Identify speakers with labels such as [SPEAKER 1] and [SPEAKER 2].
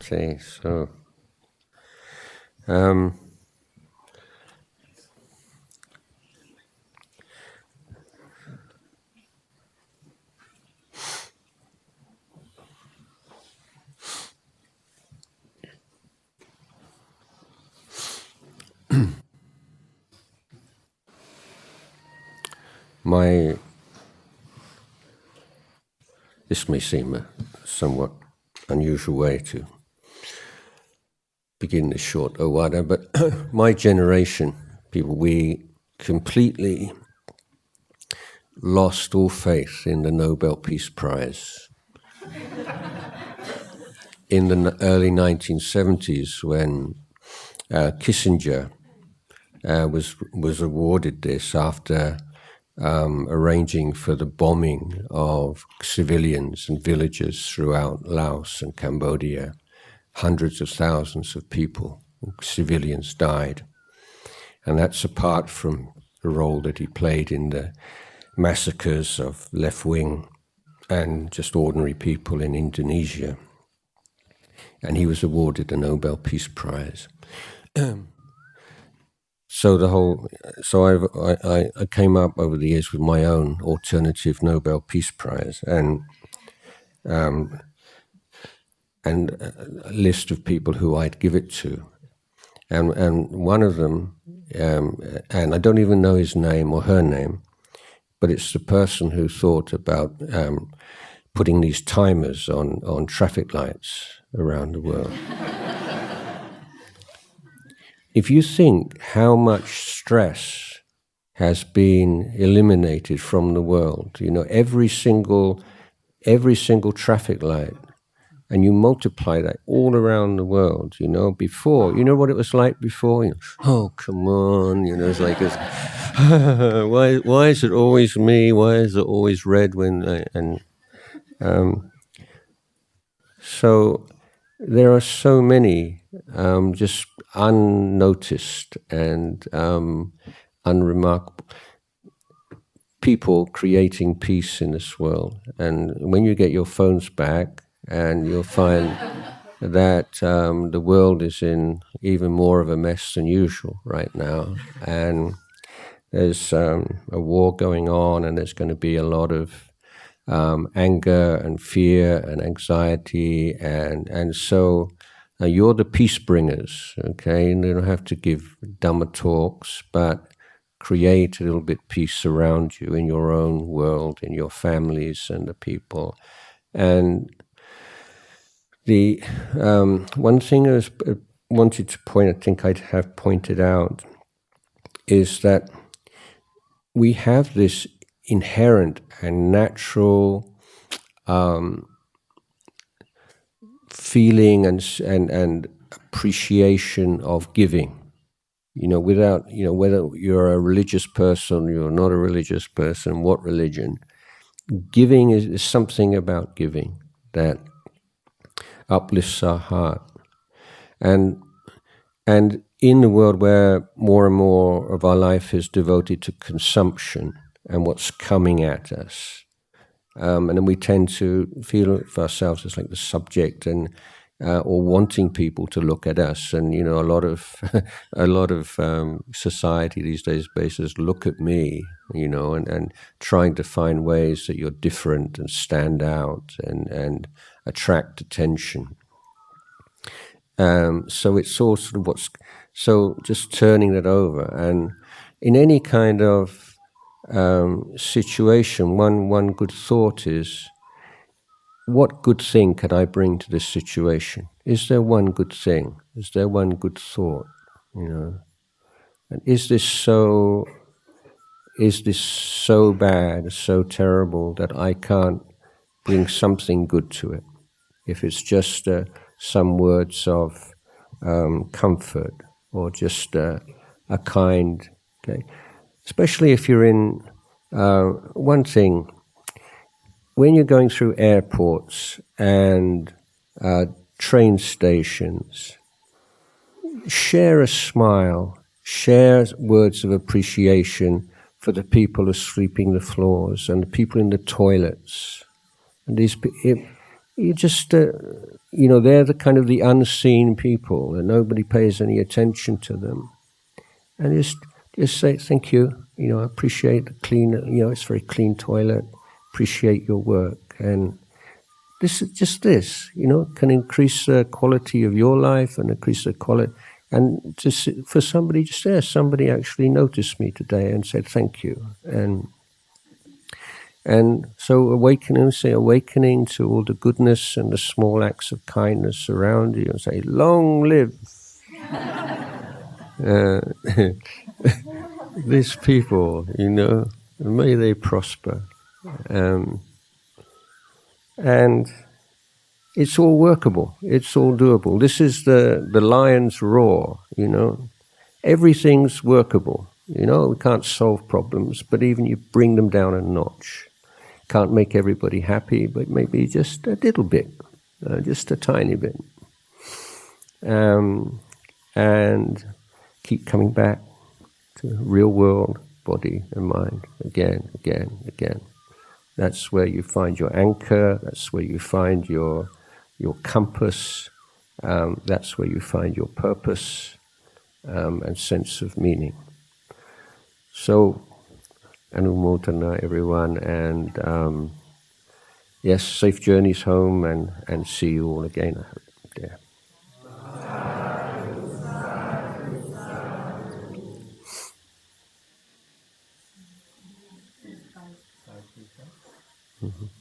[SPEAKER 1] Okay, so this may seem a somewhat unusual way to begin this short Ovada, but my generation, people, we completely lost all faith in the Nobel Peace Prize in the early 1970s when Kissinger was awarded this after arranging for the bombing of civilians and villages throughout Laos and Cambodia. Hundreds of thousands of people, civilians, died. And that's apart from the role that he played in the massacres of left-wing and just ordinary people in Indonesia. And he was awarded the Nobel Peace Prize. So I came up over the years with my own alternative Nobel Peace Prize and a list of people who I'd give it to, and one of them, and I don't even know his name or her name, but it's the person who thought about putting these timers on traffic lights around the world. If you think how much stress has been eliminated from the world, every single traffic light, and you multiply that all around the world, before, what it was like before? Oh, come on, it's like, why is it always me? Why is it always red so there are so many just unnoticed and unremarkable people creating peace in this world. And when you get your phones back, and you'll find that the world is in even more of a mess than usual right now. And there's a war going on, and there's going to be a lot of anger and fear and anxiety. And so you're the peace bringers, okay? And you don't have to give Dhamma talks, but create a little bit peace around you in your own world, in your families and the people. And the one thing I wanted to point, I think I'd have pointed out, is that we have this inherent and natural feeling and appreciation of giving. Without, whether you're a religious person, you're not a religious person, what religion, giving is something about giving that uplifts our heart. And in the world where more and more of our life is devoted to consumption and what's coming at us, and then we tend to feel of ourselves as like the subject and or wanting people to look at us, and a lot of society these days bases look at me, and trying to find ways that you're different and stand out and attract attention. So it's all sort of so just turning that over, and in any kind of situation, one good thought is, what good thing could I bring to this situation? Is there one good thing? Is there one good thought? And is this so bad, so terrible that I can't bring something good to it? If it's just some words of comfort, or just a kind, okay? Especially if you're in one thing, when you're going through airports and train stations, share a smile, share words of appreciation for the people who are sweeping the floors and the people in the toilets. And you just, they're the kind of the unseen people, and nobody pays any attention to them. And just say thank you. I appreciate the clean. It's a very clean toilet. Appreciate your work, and this is just this. Can increase the quality of your life and increase the quality. And just for somebody, somebody actually noticed me today and said thank you, and so awakening to all the goodness and the small acts of kindness around you, and say, long live these people, may they prosper. And it's all workable, it's all doable. This is the lion's roar, Everything's workable, We can't solve problems, but even you bring them down a notch. Can't make everybody happy, but maybe just a little bit, just a tiny bit. And keep coming back to the real world, body and mind, again. That's where you find your anchor, that's where you find your compass, that's where you find your purpose and sense of meaning. So, Anumodana everyone, and yes, safe journeys home, and see you all again, I hope. Yeah. Mm-hmm.